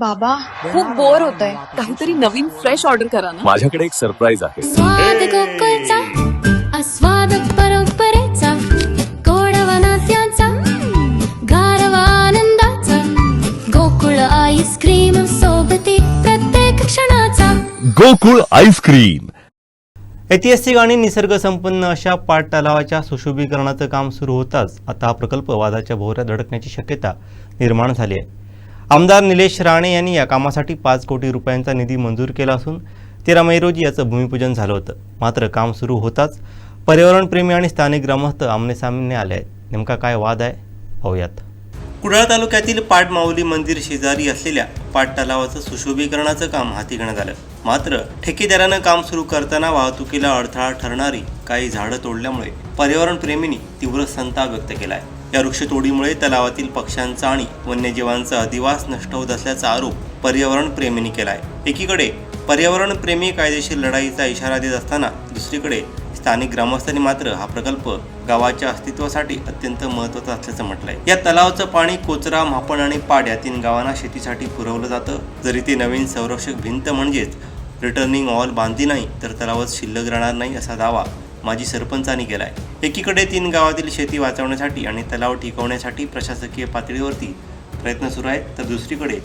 बाबा खूप बोर होतंय, काहीतरी नवीन फ्रेश ऑर्डर करा ना. माझ्याकडे एक सरप्राईज आहे. स्वाद गोकुळचा आस्वाद परंपरेचा गोडवा नात्याचा गारवा आनंदाचा गोकुळ आईस्क्रीम सोबती प्रत्येक क्षणाचा गोकुळ आईस्क्रीम. ऐतिहासिक आणि निसर्ग संपन्न अशा पाट तलावाच्या सुशोभीकरणाचं काम सुरू होताच आता हा प्रकल्प वादाच्या भोवऱ्यात धडकण्याची शक्यता निर्माण झाली आहे. आमदार निलेश राणे यांनी या कामासाठी 5 कोटी रुपयांचा निधी मंजूर केला असून 13 मे रोजी याचं भूमिपूजन झालं होतं. मात्र काम सुरू होताच पर्यावरणप्रेमी आणि स्थानिक ग्रामस्थ आमनेसामने आले आहेत. नेमका काय वाद आहे पाहूयात. कुडाळ तालुक्यातील पाटमाऊली मंदिर शेजारी असलेल्या पाट तलावाचं सुशोभीकरणाचं काम हाती घेण्यात आलं. मात्र ठेकेदारानं काम सुरू करताना वाहतुकीला अडथळा ठरणारी काही झाडं तोडल्यामुळे पर्यावरणप्रेमींनी तीव्र संताप व्यक्त केला आहे. या वृक्षतोडीमुळे तलावातील पक्ष्यांचा आणि वन्यजीवांचा अधिवास नष्ट होत असल्याचा आरोप पर्यावरणप्रेमींनी केला आहे. एकीकडे पर्यावरणप्रेमी कायदेशीर लढाईचा इशारा देत असताना दुसरीकडे स्थानिक ग्रामस्थांनी मात्र हा प्रकल्प गावाच्या अस्तित्वासाठी अत्यंत महत्त्वाचा असल्याचं म्हटलंय. या तलावाचं पाणी कोचरा, म्हापण आणि पाड या 3 गावांना शेतीसाठी पुरवलं जातं. जरी ते नवीन संरक्षक भिंत म्हणजेच रिटर्निंग वॉल बांधली नाही तर तलावात शिल्लक राहणार नाही असा दावा माजी सरपंचांनी केला आहे. एकीकडे 3 गावातील शेती वाचवण्यासाठी आणि तलाव टिकवण्यासाठी प्रशासकीय पातळीवरती प्रयत्न सुरू आहेत, तर दुसरीकडे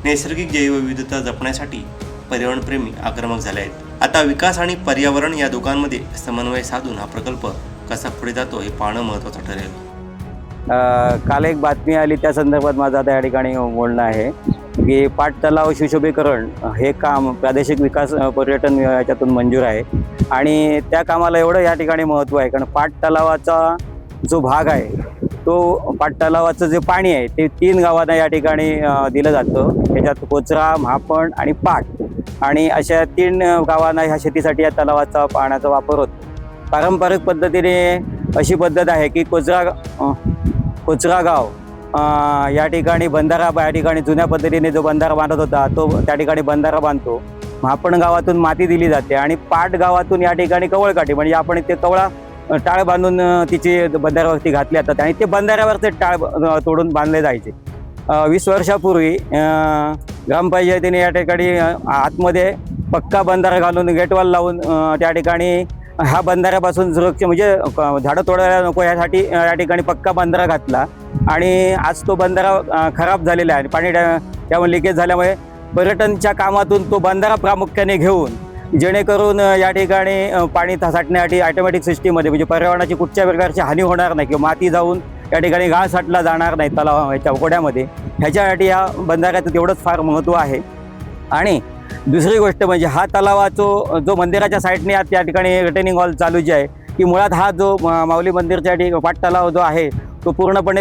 नैसर्गिक जैवविविधता जपण्यासाठी पर्यावरणप्रेमी आक्रमक झाले आहेत. आता विकास आणि पर्यावरण या दोघांमध्ये समन्वय साधून हा प्रकल्प कसा पुढे जातो हे पाहणं महत्त्वाचं ठरेल. काल एक बातमी आली, त्या संदर्भात माझं आता या ठिकाणी बोलणं आहे की पाट तलाव सुशोभीकरण हे काम प्रादेशिक विकास पर्यटन याच्यातून मंजूर आहे आणि त्या कामाला एवढं या ठिकाणी महत्त्व आहे कारण पाट तलावाचा जो भाग आहे तो पाट तलावाचं जे पाणी आहे ते 3 गावांना या ठिकाणी दिलं जातं. त्याच्यात कोचरा, म्हापण आणि पाट आणि अशा 3 गावांना ह्या शेतीसाठी या तलावाचा पाण्याचा वापर होतो. पारंपरिक पद्धतीने अशी पद्धत आहे की कोचरा गाव या ठिकाणी बंधारा, या ठिकाणी जुन्या पद्धतीने जो बंधारा बांधत होता तो त्या ठिकाणी बंधारा बांधतो. म्हापण गावातून माती दिली जाते आणि पाट गावातून या ठिकाणी कवळकाठी म्हणजे आपण ते कवळा टाळ बांधून तिची बंधाऱ्यावरती घातले जातात आणि ते बंधाऱ्यावरचे टाळ तोडून बांधले जायचे. 20 वर्षापूर्वी ग्रामपंचायतीने या ठिकाणी आतमध्ये पक्का बंधारा घालून गेटवाल लावून त्या ठिकाणी ह्या बंधाऱ्यापासून सुरक्षा म्हणजे झाडं तोडायला नको यासाठी या ठिकाणी पक्का बंधारा घातला आणि आज तो बंधारा खराब झालेला आहे. पाणी त्यामुळे लिकेज झाल्यामुळे पर्यटनच्या कामातून तो बंधारा प्रामुख्याने घेऊन जेणेकरून या ठिकाणी पाणी साठण्यासाठी ऑटोमॅटिक सिस्टीममध्ये म्हणजे पर्यावरणाची कुठच्या प्रकारची हानी होणार नाही किंवा माती जाऊन या ठिकाणी गाळ साठला जाणार नाही तलाव ह्याच्या ओढ्यामध्ये, ह्याच्यासाठी या बंधाऱ्याचं तेवढंच फार महत्त्व आहे. आणि दुसरी गोष्ट म्हणजे हा तलावाचा जो मंदिराच्या साईडने त्या ठिकाणी रिटर्निंग वॉल चालू जे आहे की मुळात हा जो माऊली मंदिरच्या पाट तलाव जो आहे तो पूर्णपणे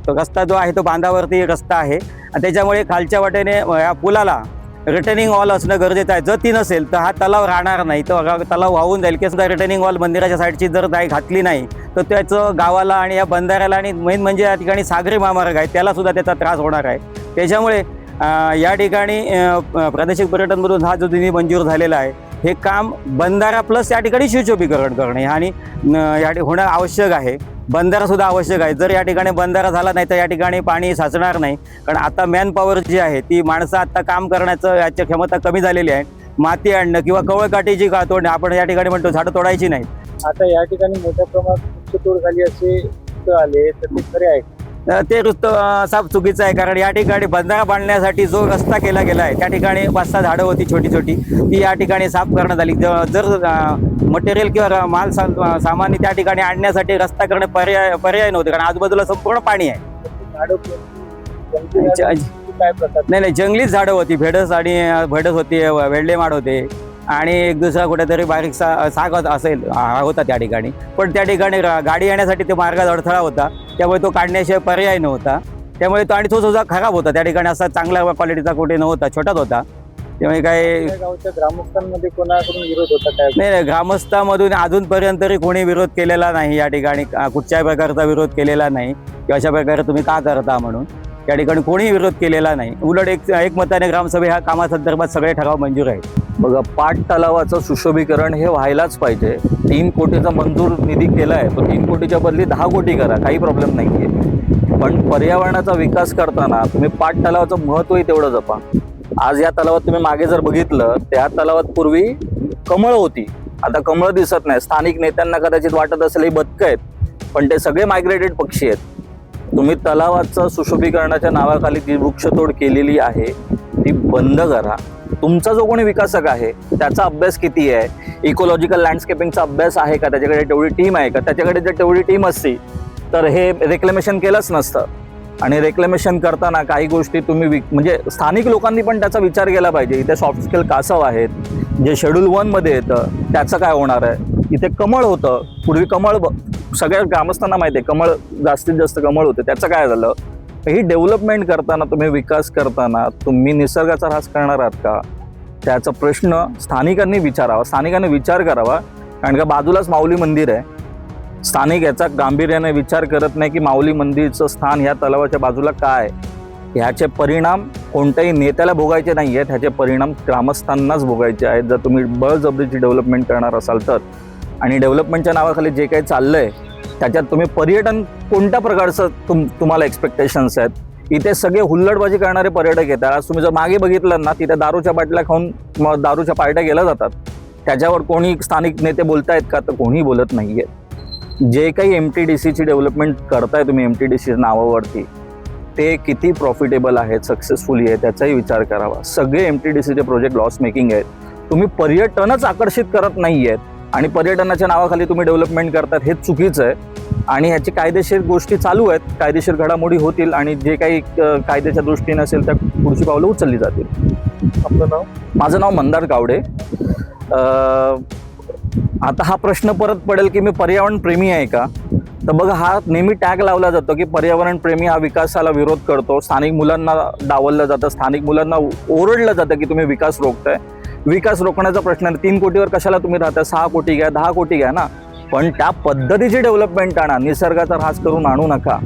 रस्ता जो आहे तो बांधावरती रस्ता आहे आणि त्याच्यामुळे खालच्या वाटेने या पुलाला रिटर्निंग वॉल असणं गरजेचं आहे. जर ती नसेल तर हा तलाव राहणार नाही, तर तलाव वाहून जाईल. की सुद्धा रिटर्निंग वॉल मंदिराच्या साईडची जर नाही घातली नाही तर त्याचं गावाला आणि या बंधाऱ्याला आणि मेन म्हणजे या ठिकाणी सागरी महामार्ग आहे त्याला सुद्धा त्याचा त्रास होणार आहे. त्याच्यामुळे या ठिकाणी प्रादेशिक पर्यटनमधून हा जो निधी मंजूर झालेला आहे हे काम बंधारा प्लस या ठिकाणी सुशोभीकरण करणे आणि होणं आवश्यक आहे. बंधारासुद्धा आवश्यक आहे. जर या ठिकाणी बंधारा झाला नाही तर या ठिकाणी पाणी साचणार नाही कारण आता मॅनपॉवर जी आहे ती माणसं आता काम करण्याचं याची क्षमता कमी झालेली आहे. माती आणणं किंवा कवळकाठीची तोडणे, आपण या ठिकाणी म्हणतो झाडं तोडायची नाही. आता या ठिकाणी मोठ्या प्रमाणात वृक्षतोड झाली असे आले तर ते खरे आहे. ते वृत्त साफ चुकीचं आहे कारण या ठिकाणी बंधारा बांधण्यासाठी जो रस्ता केला गेला आहे त्या ठिकाणी 5-6 झाडं होती छोटी छोटी, ती या ठिकाणी साफ करण्यात आली. जर मटेरियल किंवा माल सामान्य त्या ठिकाणी आणण्यासाठी रस्ता करणे पर्याय नव्हते कारण आजूबाजूला संपूर्ण पाणी आहे. नाही, जंगलीच झाडं होती. भेडस होती, वेल्डेमाड होते आणि एक दुसरा कुठेतरी बारीक साग असेल होता त्या ठिकाणी. पण त्या ठिकाणी गाडी येण्यासाठी ते मार्गात अडथळा होता त्यामुळे तो काढण्याशिवाय पर्याय नव्हता. त्यामुळे तो आणि तो सुद्धा खराब होता. त्या ठिकाणी असा चांगल्या क्वालिटीचा कुठे नव्हता, छोटाच होता. त्यामुळे काय गावच्या ग्रामस्थांमध्ये कोणाकडून विरोध होता काय? नाही, ग्रामस्थांमधून अजूनपर्यंत तरी कोणी विरोध केलेला नाही. या ठिकाणी कुठच्याही प्रकारचा विरोध केलेला नाही की अशा प्रकारे तुम्ही का करता म्हणून त्या ठिकाणी कोणीही विरोध केलेला नाही. उलट एकमताने ग्रामसभे ह्या कामासंदर्भात सगळे ठराव मंजूर आहेत. बघा, पाट तलावाचं सुशोभीकरण हे व्हायलाच पाहिजे. 3 कोटीचा मंजूर निधी केला आहे, तो 3 कोटीच्या बदली 10 कोटी करा, काही प्रॉब्लेम नाही आहे. पण पर्यावरणाचा विकास करताना तुम्ही पाट तलावाचं महत्त्वही तेवढं जपा. आज या तलावात तुम्ही मागे जर बघितलं, त्या तलावात पूर्वी कमळं होती, आता कमळं दिसत नाही. स्थानिक नेत्यांना कदाचित वाटत असेल ही बदकं आहेत, पण ते सगळे मायग्रेटेड पक्षी आहेत. तुम्ही तलावाचं सुशोभीकरणाच्या नावाखाली जी वृक्षतोड केलेली आहे ती बंद करा. तुमचा जो कोणी विकासक आहे त्याचा अभ्यास किती आहे, इकोलॉजिकल लँडस्केपिंगचा अभ्यास आहे का, त्याच्याकडे तेवढी टीम आहे का? त्याच्याकडे जर तेवढी टीम असती तर हे रेक्लेमेशन केलंच नसतं. आणि रेक्लेमेशन करताना काही गोष्टी तुम्ही म्हणजे स्थानिक लोकांनी पण त्याचा विचार केला पाहिजे. इथे सॉफ्ट स्किल कासव आहेत, जे शेड्यूल 1 मध्ये येतं, त्याचं काय होणार आहे? इथे कमळ होतं, पूर्वी कमळ सगळ्या ग्रामस्थांना माहिती आहे, कमळ जास्तीत जास्त कमळ होते, त्याचं काय झालं? ही डेव्हलपमेंट करताना, तुम्ही विकास करताना तुम्ही निसर्गाचा ऱ्हास करणार आहात का? त्याचा प्रश्न स्थानिकांनी विचारावा, स्थानिकांनी विचार करावा. कारण का बाजूलाच माऊली मंदिर आहे. स्थानिक याचा गांभीर्याने विचार करत नाही की माऊली मंदिरचं स्थान ह्या तलावाच्या बाजूला काय. ह्याचे परिणाम कोणत्याही नेत्याला भोगायचे नाही आहेत, ह्याचे परिणाम ग्रामस्थांनाच भोगायचे आहेत जर तुम्ही बळजबरीची डेव्हलपमेंट करणार असाल तर. आणि डेव्हलपमेंटच्या नावाखाली जे काही चाललंय त्याच्यात तुम्ही पर्यटन कोणत्या प्रकारचं तुम्हाला एक्सपेक्टेशन्स आहेत? इथे सगळे हुल्लडबाजी करणारे पर्यटक येतात. आज तुम्ही जर मागे बघितलं ना, तिथे दारूच्या बाटल्या खाऊन दारूच्या पार्ट्या केल्या जातात. त्याच्यावर कोणी स्थानिक नेते बोलतायत का? तर कोणी बोलत नाहीये. जे काही MTDCची डेव्हलपमेंट करताय तुम्ही MTDC नावावरती, ते किती प्रॉफिटेबल आहेत, सक्सेसफुली आहे, त्याचाही विचार करावा. सगळे MTDCचे प्रोजेक्ट लॉस मेकिंग आहेत. तुम्ही पर्यटनच आकर्षित करत नाही आहेत आणि पर्यटनाच्या नावाखाली तुम्ही डेव्हलपमेंट करतात, हे चुकीचं आहे. आणि ह्याची कायदेशीर गोष्टी चालू आहेत, कायदेशीर घडामोडी होतील आणि जे काही कायद्याच्या दृष्टीने असेल त्या पुढची पावलं उचलली जातील. आपलं नाव? माझं नाव मंदार कावडे. आता हा प्रश्न परत पडेल की मी पर्यावरण प्रेमी आहे का? तर बघा, हा नेहमी टॅग लावला जातो की पर्यावरण प्रेमी हा विकासाला विरोध करतो. स्थानिक मुलांना डावललं जातं, स्थानिक मुलांना ओरडलं जातं की तुम्ही विकास रोखताय. विकास रोखण्याचा प्रश्न आहे. 3 कोटीवर कशाला तुम्ही राहता? 6 कोटी घ्या, 10 कोटी घ्या ना, पण त्या पद्धतीची डेव्हलपमेंट आणा. निसर्गाचा ऱ्हास करून आणू नका.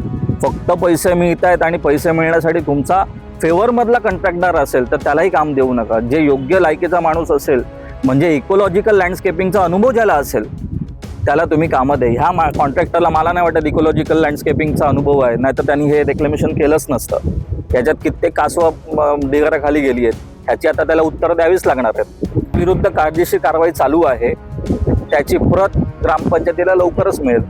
फक्त पैसे मिळत आहेत आणि पैसे मिळण्यासाठी तुमचा फेवरमधला कॉन्ट्रॅक्टदार असेल तर त्यालाही काम देऊ नका. जे योग्य लायकीचा माणूस असेल, म्हणजे इकोलॉजिकल लँडस्केपिंगचा अनुभव ज्याला असेल त्याला तुम्ही कामं द्या. ह्या कॉन्ट्रॅक्टरला मला नाही वाटत इकोलॉजिकल लँडस्केपिंगचा अनुभव आहे, नाहीतर त्यांनी हे रेक्लेमेशन केलंच नसतं. याच्यात कित्येक कासवं ढिगाराखाली गेली आहेत, ह्याची आता त्याला उत्तरं द्यावीच लागणार आहेत. विरुद्ध कायदेशीर कारवाई चालू आहे, त्याची प्रत ग्रामपंचायतीला लवकरच मिळेल.